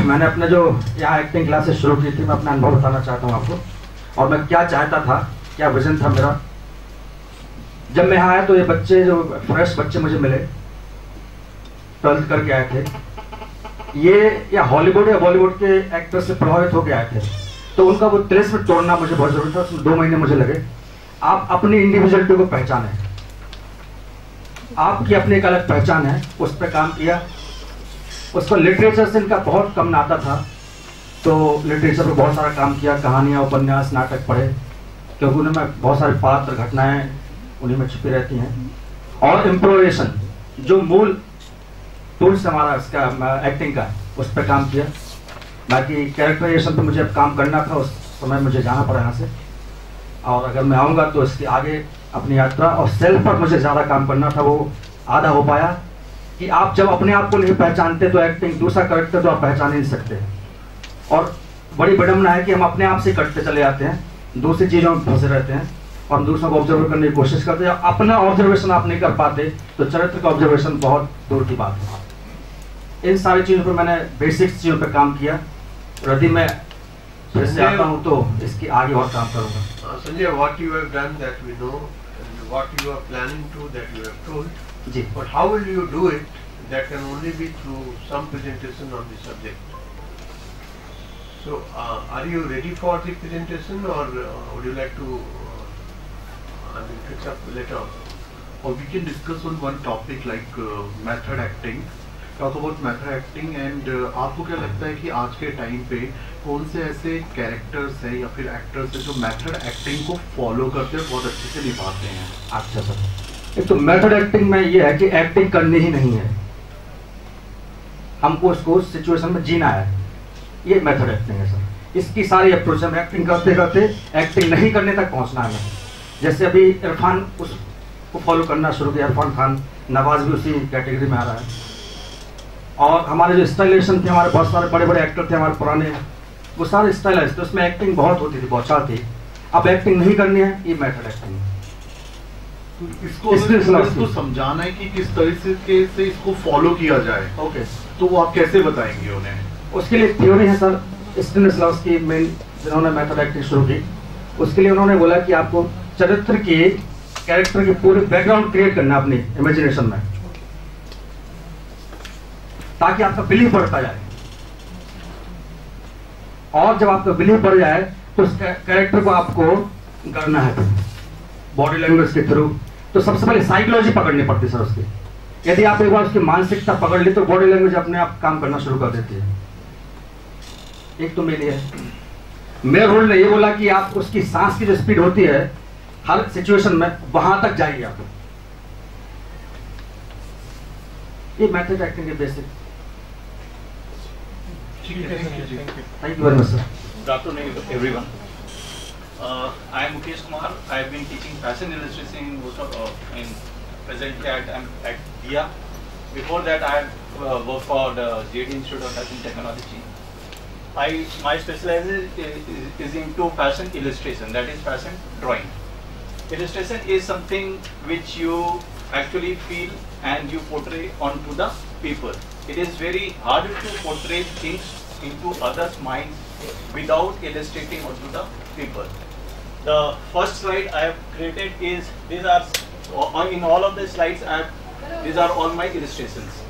मैंने अपने जो यहाँ एक्टिंग क्लासेस शुरू की थी, मैं अपना अनुभव बताना चाहता हूँ आपको, और मैं क्या चाहता था, क्या विजन था मेरा। जब मैं यहाँ आया तो ये बच्चे, जो फ्रेश बच्चे मुझे मिले, 12th करके आए थे, ये या हॉलीवुड या बॉलीवुड के एक्टर से प्रभावित होकर आए थे, तो उनका वो तिलिस्म तोड़ना मुझे बहुत जरूरी था। उसमें 2 महीने मुझे लगे। आप अपनी इंडिविजुअलिटी को पहचाने, आपकी अपनी एक अलग पहचान है, उस पर काम किया। उसको लिटरेचर से इनका बहुत कम नाता था, तो लिटरेचर पर बहुत सारा काम किया, कहानियाँ, उपन्यास, नाटक पढ़े, क्योंकि उनमें बहुत सारे पात्र, घटनाएं उन्हीं में छुपी रहती हैं। और इम्प्रोवेशन, जो मूल टूल्स हमारा इसका एक्टिंग का, उस पर काम किया। बाकी कैरेक्टराइजेशन पे मुझे अब काम करना था, उस समय मुझे जाना पड़ा यहाँ से, और अगर मैं आऊँगा तो इसके आगे अपनी यात्रा। और सेल्फ पर मुझे ज़्यादा काम करना था, वो आधा हो पाया कि आप जब अपने आप को नहीं पहचानते तो एक्टिंग, दूसरा करते तो आप पहचान ही नहीं सकते। और बड़ी विडम्बना है कि हम अपने आप से करते चले जाते हैं, दूसरी चीज़ों में फंसे रहते हैं, और हम दूसरों को ऑब्जर्व करने की कोशिश करते हैं। अपना ऑब्जर्वेशन आप नहीं कर पाते तो चरित्र का ऑब्जर्वेशन बहुत दूर की बात है। इन सारी चीज़ों पर मैंने बेसिक्स चीज़ों पर काम किया। यदि मैं फिर से आता हूँ तो इसकी आगे और काम करूँगा। Sanjay, what you have done that we know, and what you are planning to that you have told, ji, but how will you do it? That can only be through some presentation on the subject. So, are you ready for the presentation, or would you like to fix up later on? Or we can discuss on one topic like method acting. Talk about method acting, and आपको क्या लगता है कि आज के time पे कौन से ऐसे कैरेक्टर्स हैं या फिर एक्टर्स हैं जो मेथड एक्टिंग को फॉलो करते हैं, बहुत अच्छे से निभाते हैं? अच्छा सर, एक तो मेथड एक्टिंग में ये है कि एक्टिंग करनी ही नहीं है, हमको उसको उस सिचुएशन में जीना है, ये मेथड एक्टिंग है सर। इसकी सारी अप्रोच हम एक्टिंग करते करते एक्टिंग नहीं करने तक पहुंचना है। जैसे अभी इरफान उसको फॉलो करना शुरू किया, इरफान खान, नवाज भी उसी कैटेगरी में आ रहा है। और हमारे जो स्टाइलेशन थे, हमारे बहुत सारे बड़े बड़े एक्टर थे हमारे पुराने, वो सारे स्टाइलाइज थे, उसमें एक्टिंग बहुत होती थी, बहुत चाह थी। अब एक्टिंग नहीं करनी है, ये मेथड एक्टिंग है। तो इसको समझाना है कि किस तरीके से इसको फॉलो किया जाए। ओके, तो वो आप कैसे बताएंगे उन्हें? उसके लिए थ्योरी है सर, स्टेनिस्लॉवस्की मेन जिन्होंने मेथड एक्टिंग शुरू की, उसके लिए उन्होंने बोला कि आपको चरित्र की, कैरेक्टर की पूरी बैकग्राउंड क्रिएट करना अपनी इमेजिनेशन में, ताकि आपका बिलीव बढ़ता जाए। और जब आपका बिलीव बढ़ जाए तो उस कैरेक्टर को आपको करना है बॉडी लैंग्वेज के थ्रू। तो सबसे पहले साइकोलॉजी पकड़नी पड़ती है सर उसकी। यदि आप एक बार उसकी मानसिकता पकड़ ली तो बॉडी लैंग्वेज अपने आप काम करना शुरू कर देती है। एक तो मेरे लिए मेरा रोल ने ये बोला कि आप उसकी सांस की जो स्पीड होती है हर सिचुएशन में, वहां तक जाइए आप। ये मेथड एक्टिंग के basic. Thank you very much, sir. Good afternoon, everyone. I am Mukesh Kumar. I have been teaching fashion illustration in presently at DIA. Before that, I have worked for the JD Institute of Fashion Technology. My specialization is into fashion illustration, that is fashion drawing. Illustration is something which you actually feel and you portray onto the paper. It is very hard to portray things into others' minds without illustrating onto the paper. The first slide I have created is, these are in all of the slides these are all my illustrations.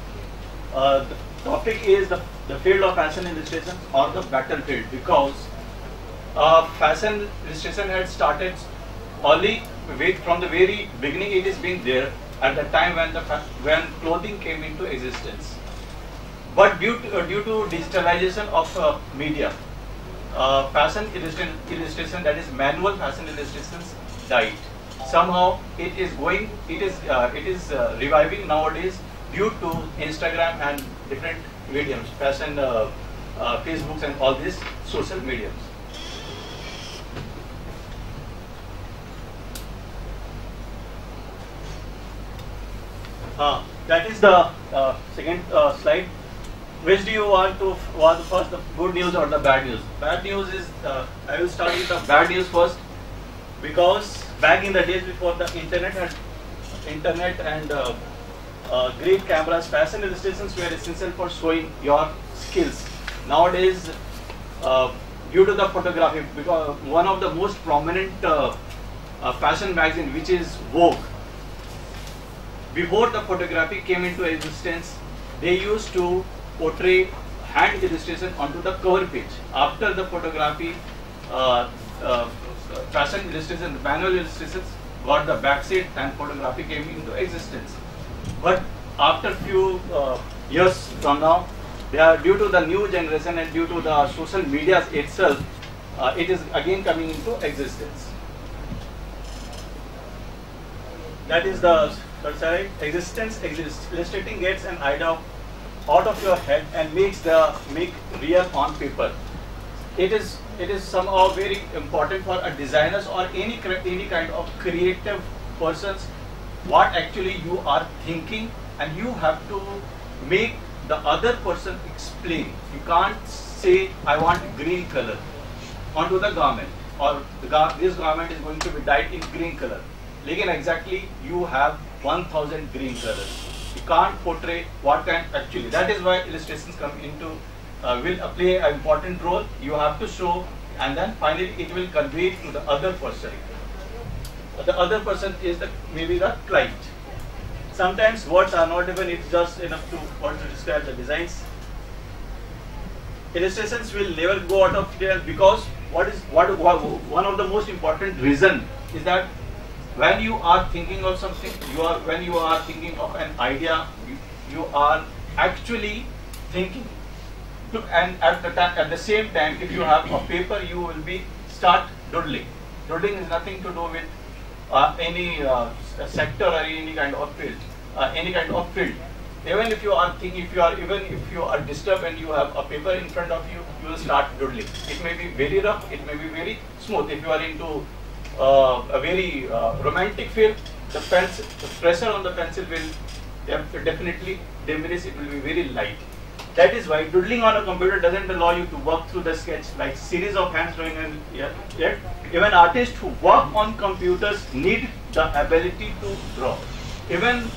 The topic is the field of fashion illustration or the battlefield, because fashion illustration had started only from the very beginning. It is being there at the time when clothing came into existence. But due to digitalization of media, fashion illustration, that is manual fashion illustrations, died. Somehow it is reviving nowadays due to Instagram and different mediums, fashion, Facebooks and all these social mediums. That is the second slide. Which do you want first, the good news or the bad news? Bad news is, I will start with the bad news first, because back in the days before the internet and great cameras, fashion illustrations were essential for showing your skills. nowadays, due to the photography, because one of the most prominent fashion magazine, which is Vogue, before the photography came into existence, they used to portray hand illustration onto the cover page. After the photography, fashion illustration, manual illustrations got the backseat and photography came into existence. But after few years from now, they are, due to the new generation and due to the social media itself, it is again coming into existence. That is the existence. Illustrating gets an idea out of your head and make real on paper. It is somehow very important for a designers or any kind of creative persons what actually you are thinking, and you have to make the other person explain. You can't say I want green color onto the garment, or this garment is going to be dyed in green color. Again, exactly you have 1000 green colors. You can't portray what kind actually. That is why illustrations come into will play an important role. You have to show, and then finally it will convey to the other person. The other person is maybe the client. Sometimes words are not even just enough to describe the designs. Illustrations will never go out of there, because one of the most important reason is that when you are thinking of something, when you are thinking of an idea, you are actually thinking. And at the same time, if you have a paper, you will start doodling. Doodling is nothing to do with any sector or any kind of field. Even if you are disturbed and you have a paper in front of you, you will start doodling. It may be very rough, it may be very smooth. If you are into a very romantic field, the pressure on the pencil will definitely diminish. It will be very light. That is why doodling on a computer doesn't allow you to work through the sketch like series of hands drawing, and yet even artists who work on computers need the ability to draw. Even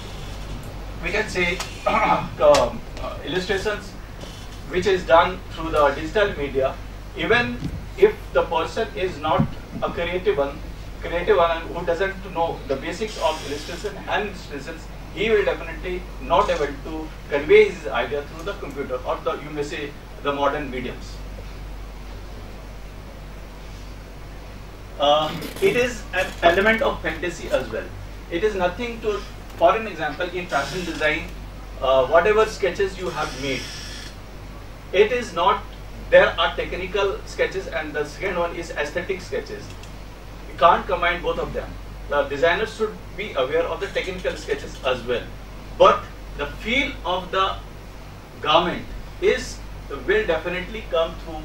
we can say illustrations which is done through the digital media, even if the person is not a creative one and who doesn't know the basics of illustration and illustrations, he will definitely not able to convey his idea through the computer or you may say the modern mediums. It is an element of fantasy as well. It is nothing to, for an example, in fashion design, whatever sketches you have made, it is not, there are technical sketches and the second one is aesthetic sketches. You can't combine both of them. The designers should be aware of the technical sketches as well. But the feel of the garment will definitely come through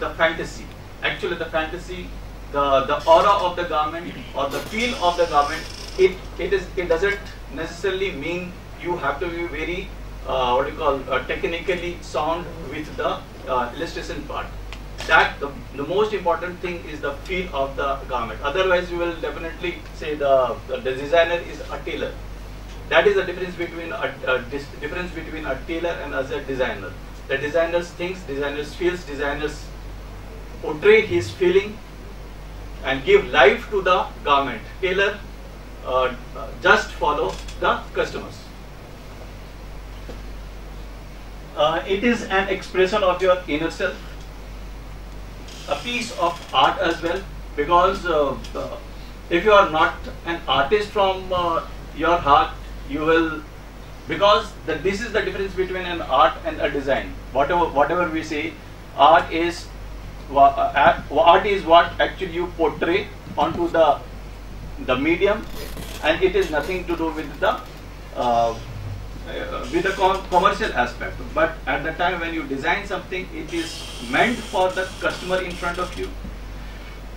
the fantasy. Actually, the fantasy, the aura of the garment or the feel of the garment, it doesn't necessarily mean you have to be very technically sound with the illustration part. That the most important thing is the feel of the garment. Otherwise, you will definitely say the designer is a tailor. That is the difference between a tailor and as a designer. The designers thinks, designers feels, designers portray his feeling and give life to the garment. Tailor just follow the customers. It is an expression of your inner self, a piece of art as well, because if you are not an artist from your heart, you will, because this is the difference between an art and a design. Whatever we say, art is what actually you portray onto the medium, and it is nothing to do with the commercial aspect. But at the time when you design something, it is meant for the customer in front of you,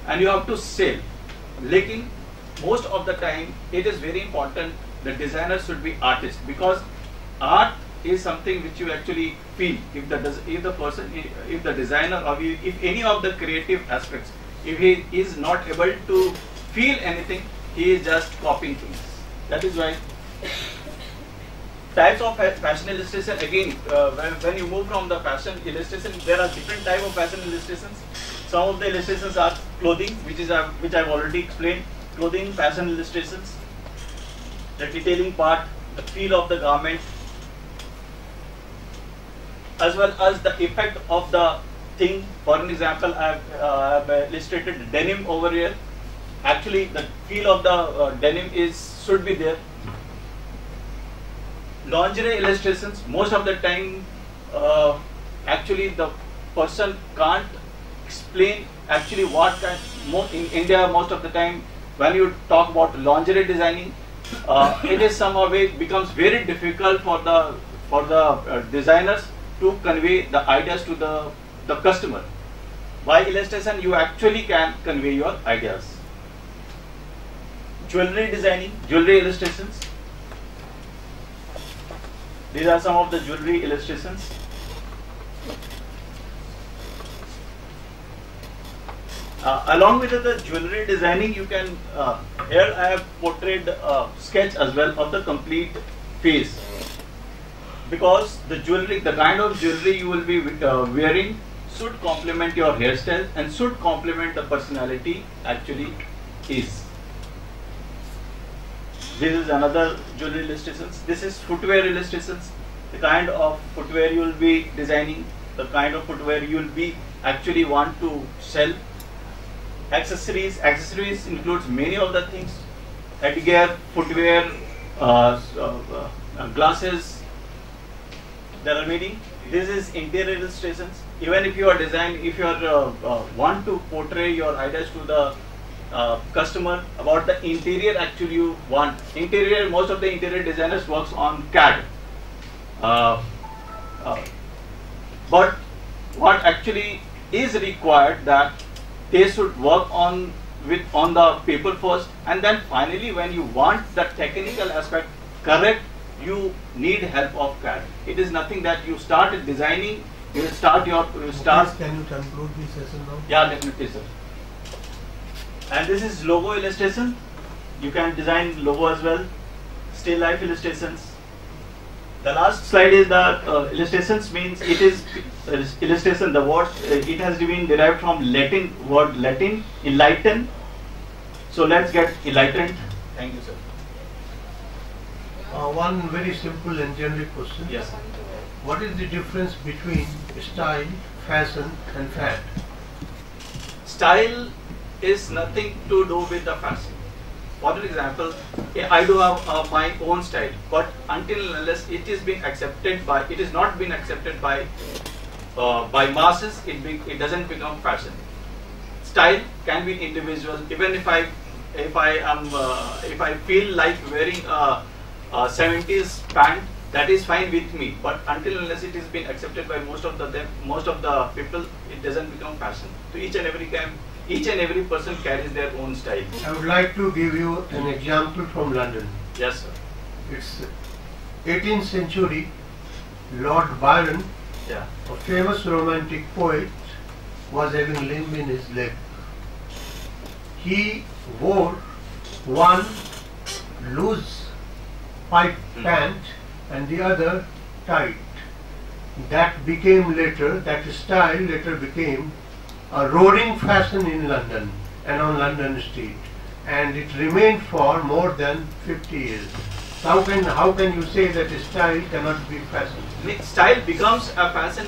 and you have to sell. Lekin most of the time, it is very important the designer should be artist, because art is something which you actually feel. If the designer or if any of the creative aspects, if he is not able to feel anything, he is just copying things. That is why types of fashion illustration, again, when you move from the fashion illustration, there are different type of fashion illustrations. Some of the illustrations are clothing, which I've already explained. Clothing, fashion illustrations, the detailing part, the feel of the garment, as well as the effect of the thing. For an example, I've illustrated denim over here. Actually, the feel of the denim should be there. Lingerie illustrations, most of the time, actually the person can't explain actually what kind. In India, most of the time, when you talk about lingerie designing, it is somehow becomes very difficult for the designers to convey the ideas to the customer. By illustration, you actually can convey your ideas. Jewelry designing, jewelry illustrations. These are some of the jewelry illustrations. Along with the jewelry designing, you can, here I have portrayed a sketch as well of the complete face. Because the jewelry, the kind of jewelry you will be wearing should complement your hairstyle and should complement the personality actually is. This is another jewelry illustrations. This is footwear illustrations. The kind of footwear you will be designing, the kind of footwear you will be actually want to sell. Accessories. Accessories includes many of the things. Headgear, footwear, glasses. There are many. This is interior illustrations. Even if you are if you are want to portray your ideas to the customer about the interior actually you want. Interior, most of the interior designers works on CAD. But what actually is required that they should work on the paper first, and then finally when you want the technical aspect correct, you need help of CAD. It is nothing that you start designing, you start. Can you conclude this session now? Yeah, definitely, sir. And this is logo illustration. You can design logo as well. Still life illustrations. The last slide is the illustrations means it is illustration. The word it has been derived from Latin word Latin, enlighten. So let's get enlightened. Thank you, sir. One very simple and generic question. Yes. What is the difference between style, fashion and fad? Style is nothing to do with the fashion. For example, I do have my own style, but until unless it is being accepted by, it is not been accepted by masses, it doesn't become fashion. Style can be individual. Even if I feel like wearing a 70s pant, that is fine with me. But until unless it is being accepted by most of the people, it doesn't become fashion. So each and every person carries their own style. I would like to give you an example from London. Yes, sir. It's 18th century. Lord Byron, Yeah. a famous romantic poet, was having limp in his leg. He wore one loose pipe pant and the other tight. That style later became a roaring fashion in London and on London street, and it remained for more than 50 years. How can you say that style cannot be fashion? Style becomes a fashion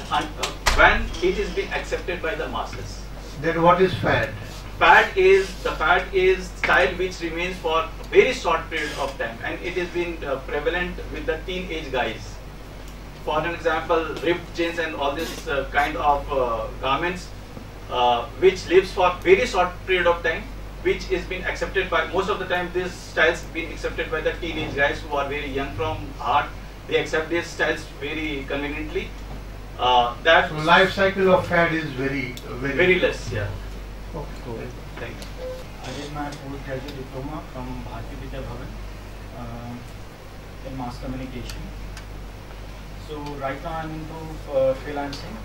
when it is being accepted by the masses. Then what is fad? Fad is style which remains for a very short period of time, and it has been prevalent with the teenage guys. For an example, ripped jeans and all this kind of garments, which lives for very short period of time, which is being accepted by most of the time. These styles being accepted by the teenage guys who are very young from heart. They accept these styles very conveniently. That So life cycle of fad is very less. Yeah. Okay. Thank you. I did my postgraduate diploma from Bharati Vidya Bhavan in mass communication. So right now I'm into freelancing.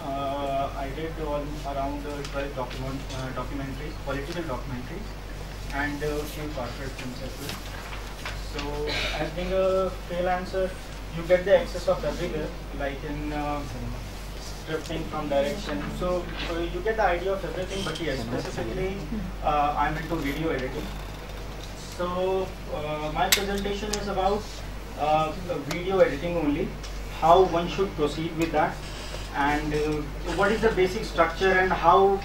I did around 12 documentaries, political documentaries, and a few corporate films as well. So as being a freelancer, you get the access of everywhere, like in scripting from direction. So you get the idea of everything, but yes, specifically I'm into video editing. So my presentation is about video editing only, how one should proceed with that, and what is the basic structure and how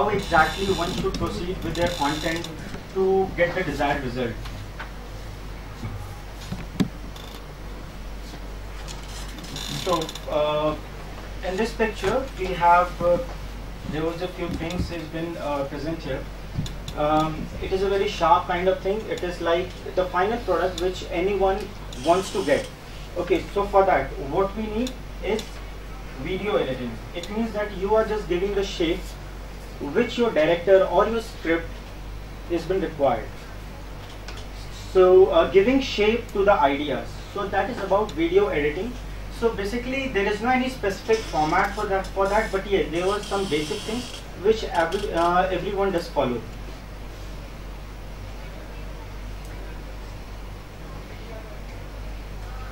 exactly one should proceed with their content to get the desired result. So in this picture we have there was a few things has been present here. It is a very sharp kind of thing. It is like the final product which anyone wants to get. Okay, so for that what we need is video editing. It means that you are just giving the shape which your director or your script is been required. So giving shape to the ideas. So that is about video editing. So basically there is no any specific format for that, but yeah, there were some basic things which everyone does follow.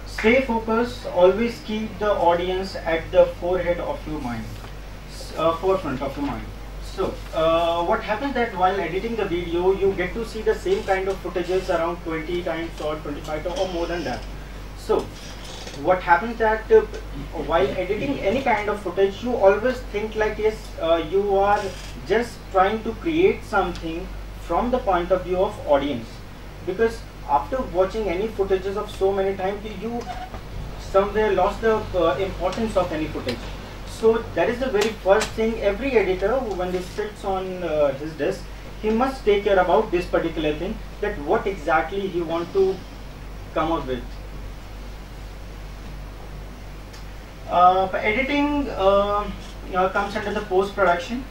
Stay focused, always keep the audience at the forefront of your mind. So what happens that while editing the video, you get to see the same kind of footages around 20 times or 25 times or more than that. So what happens that while editing any kind of footage, you always think like, yes, you are just trying to create something from the point of view of audience, because after watching any footages of so many times, you somewhere lost the importance of any footage. So that is the very first thing every editor, when he sits on his desk, he must take care about this particular thing, that what exactly he want to come up with. Editing comes under the post-production.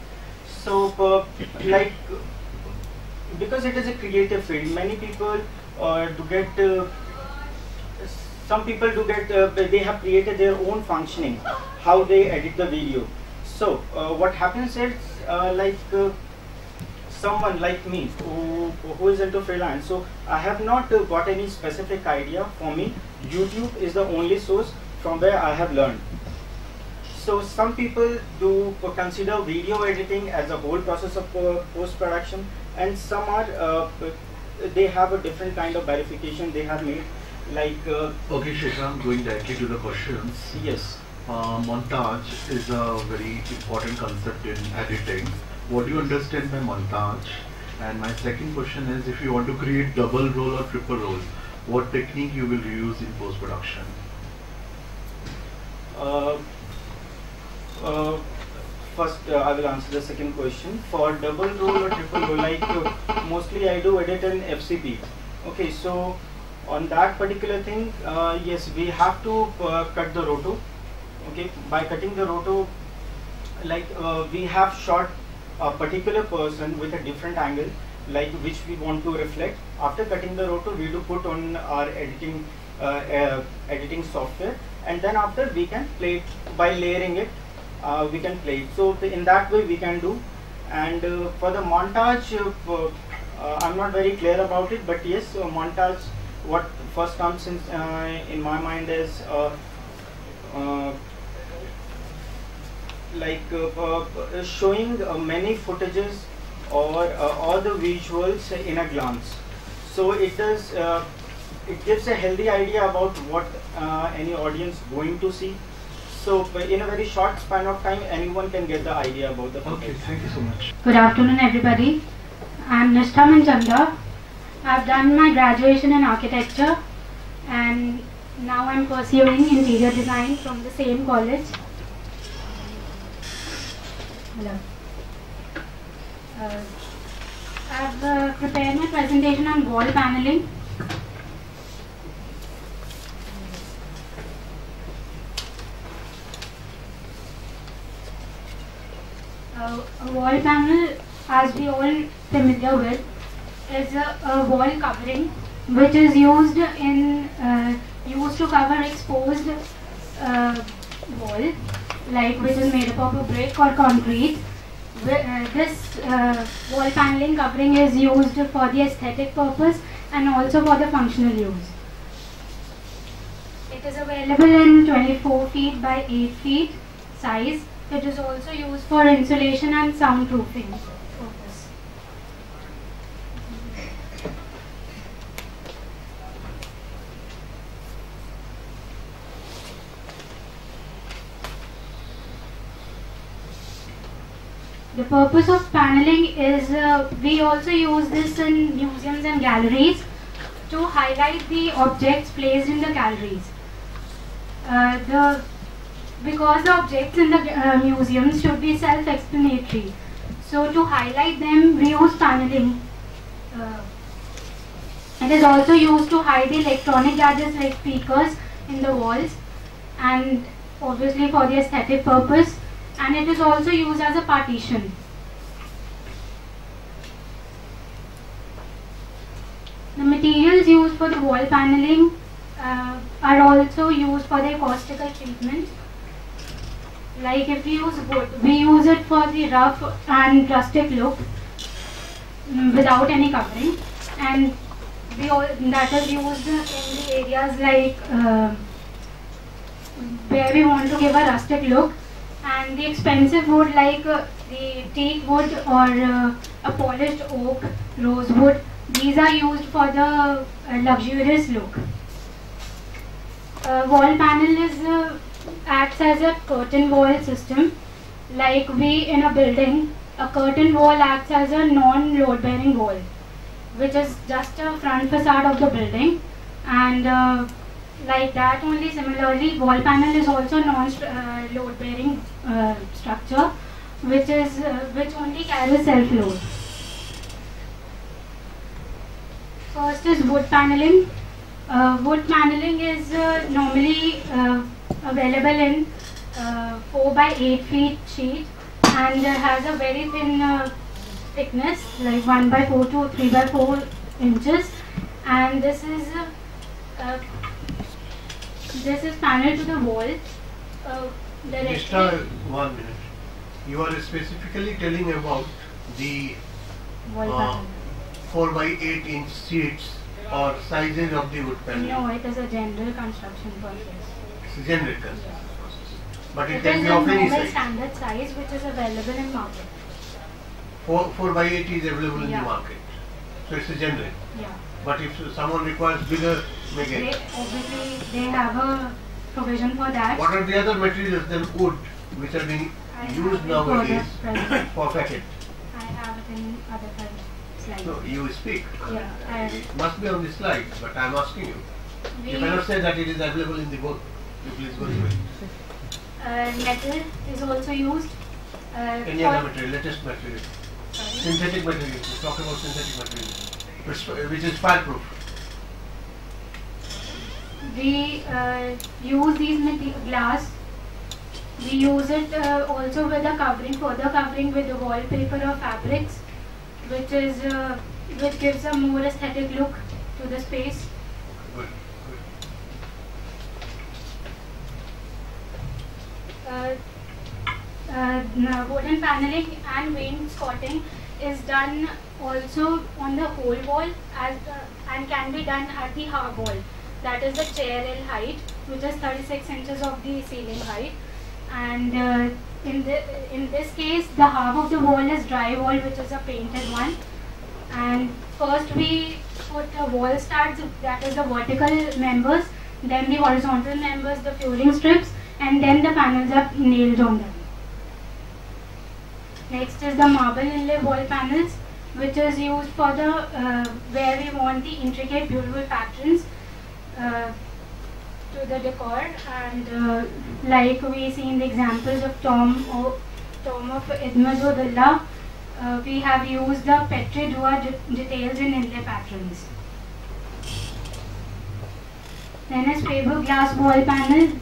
So like, because it is a creative field, many people some people do get, they have created their own functioning, how they edit the video. So what happens is like someone like me who is into freelance, so I have not got any specific idea. For me, YouTube is the only source from where I have learned. So some people do consider video editing as a whole process of post-production, and some are they have a different kind of verification they have made, like okay, Shashank, going directly to the questions. Yes. Montage is a very important concept in editing. What do you understand by montage? And my second question is, if you want to create double roll or triple roll, what technique you will use in post-production? First, I will answer the second question. For double roll or triple roll, like mostly I do edit in FCP. Okay, so on that particular thing, yes, we have to cut the roto. Okay, by cutting the roto, like we have shot a particular person with a different angle, like which we want to reflect. After cutting the roto, we do put on our editing software, and then after we can play it by layering it. We can play it. So in that way we can do. And for the montage, I'm not very clear about it, but yes, montage, what first comes in my mind is like showing many footages or all the visuals in a glance. So it does it gives a healthy idea about what any audience going to see. So in a very short span of time, anyone can get the idea about the footage. Okay, thank you so much. Good afternoon, everybody. I am Nishtha Manchanda. I have done my graduation in architecture, and now I am pursuing interior design from the same college. Hello. I have prepared my presentation on wall paneling. A wall panel, as we all familiar with, is a wall covering which is used to cover exposed wall, like which is made up of a brick or concrete. This wall paneling covering is used for the aesthetic purpose, and also for the functional use. It is available in 24 feet by 8 feet size. It is also used for insulation and soundproofing purpose. The purpose of paneling is we also use this in museums and galleries to highlight the objects placed in the galleries. Because the objects in the museums should be self-explanatory, so to highlight them we use paneling. It is also used to hide the electronic gadgets like speakers in the walls, and obviously for the aesthetic purpose, and it is also used as a partition. The materials used for the wall paneling are also used for the acoustical treatment. Like if we use wood, we use it for the rough and rustic look without any covering, and that is used in the areas like where we want to give a rustic look. And the expensive wood like the teak wood or a polished oak, rosewood, these are used for the luxurious look. Wall panel acts as a curtain wall system. Like in a building, a curtain wall acts as a non-load bearing wall, which is just a front facade of the building, and like that only, similarly, wall panel is also non-load bearing structure, which only carries self-load. First is wood paneling. Wood paneling is normally available in 4 by 8 feet sheet, and has a very thin thickness, like 1 by 4 to 3 by 4 inches, and this is paneled to the wall Just directly. 1 minute. You are specifically telling about the Wall panel. 4 by 8 inch sheets or sizes of the wood panel. No, it is a general construction process. It's a generic construction process. But it It can is be a of any normal size. standard size which is available in market. 4 by 8 is available in Yeah. the market. So it's a generic. Yeah. But if someone requires bigger, may They, get. obviously, they have a provision for that. What are the other materials than wood which are being I have used it nowadays further. for facade? I have it in other slides. No, you speak. Yeah, I have it. It must be on the slide, but I am asking you. We, You cannot say that it is available in the book. You please go through it. metal is also used. Any for- other material, latest material. Sorry. Synthetic material. We talk about synthetic material, which is fireproof. We use these glass. We use it also with a covering, further covering with the wallpaper or fabrics, which gives a more aesthetic look to the space. Good. Wooden paneling and wainscoting is done also on the whole wall and can be done at the half wall. That is the chair L height, which is 36 inches of the ceiling height. And in this case, the half of the wall is dry wall, which is a painted one. And first we put the wall studs, that is the vertical members, then the horizontal members, the fueling strips, and then the panels are nailed on them. Next is the marble inlay wall panels, which is used for the where we want the intricate, beautiful patterns to the decor, and like we see in the examples of Tom of Edmund Villa, we have used the Petri Dua details in inlay patterns. Then is Faber glass wall panel.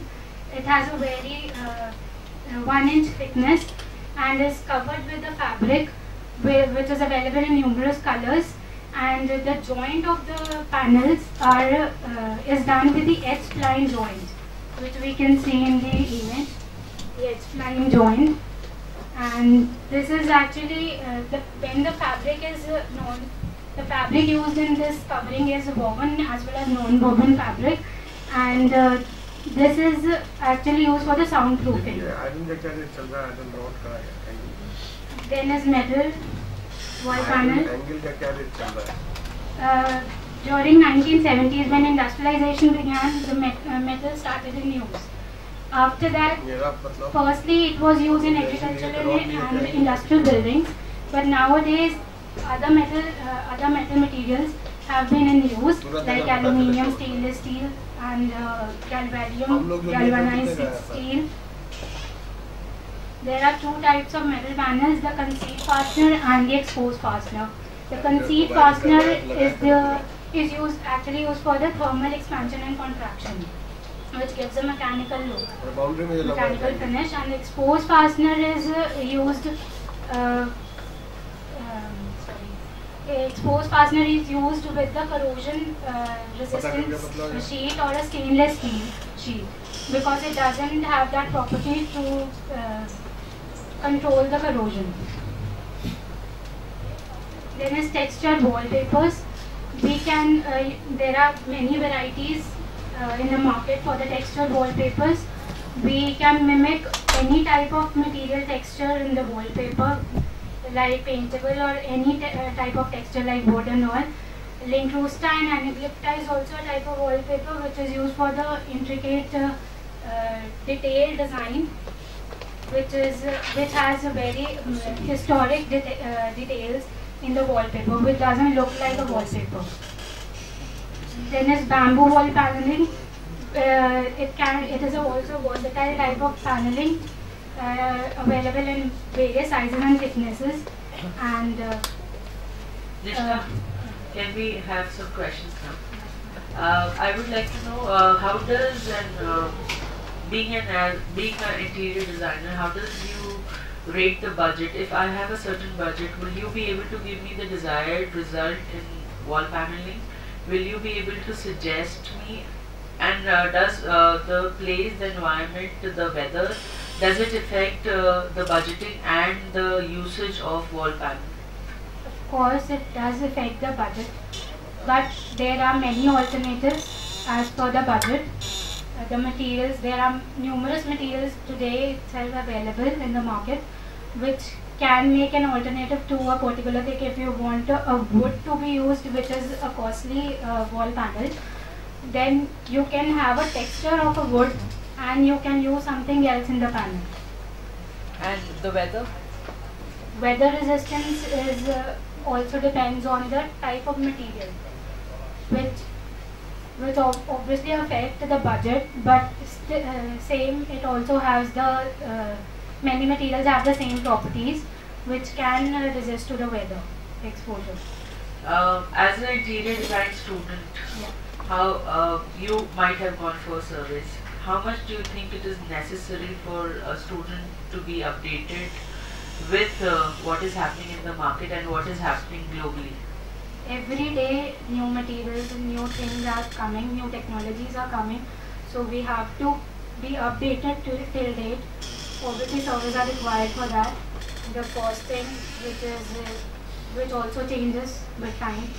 It has a very 1 inch thickness and is covered with the fabric, which is available in numerous colors. And the joint of the panels is done with the H-spline joint, which we can see in the image, the H-spline joint. And this is actually when the fabric is The fabric used in this covering is woven as well as non-woven fabric, and this is actually used for the soundproofing. Then is metal wall panel. During 1970s, when industrialization began, the metal started in use. After that, firstly it was used in agricultural and industrial buildings, but nowadays other metal materials have been in use, like aluminium, stainless steel, and galvanized steel. There are two types of metal panels: the concealed fastener and the exposed fastener. The concealed fastener is actually used for the thermal expansion and contraction, which gives a mechanical look, mechanical finish, and the exposed fastener is used. Exposed fastener is used with the corrosion resistance sheet or a stainless steel sheet, because it doesn't have that property to control the corrosion. Then is textured wallpapers. There are many varieties in the market for the textured wallpapers. We can mimic any type of material texture in the wallpaper, like paintable or any type of texture like wood and all. Linkrusta and anaglypta is also a type of wallpaper which is used for the intricate detailed design, which has a very historic details in the wallpaper, which doesn't look like a wallpaper. Then is bamboo wall paneling. It is also a versatile type of paneling, available in various sizes and thicknesses. And Nishka, can we have some questions now? I would like to know how does being an interior designer, how does you rate the budget? If I have a certain budget, will you be able to give me the desired result in wall paneling? Will you be able to suggest me? And does the place, the environment, the weather, does it affect the budgeting and the usage of wall panel? of course, it does affect the budget, but there are many alternatives as per the budget. The materials, there are numerous materials today itself available in the market, which can make an alternative to a particular thing. If you want a wood to be used, which is a costly wall panel, then you can have a texture of a wood and you can use something else in the panel. And the weather? Weather resistance is also depends on the type of material, which obviously affect the budget, but same, it also has the many materials have the same properties which can resist to the weather exposure. As an interior design student, Yeah. how you might have gone for service. How much do you think it is necessary for a student to be updated with what is happening in the market and what is happening globally? Every day new materials and new things are coming, new technologies are coming, so we have to be updated till date. Obviously servers are required for that. The costing, which also changes with time.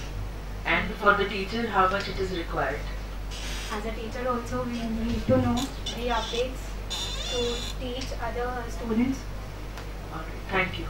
And for the teacher, how much it is required? As a teacher also, we need to know the updates to teach other students. Alright, thank you.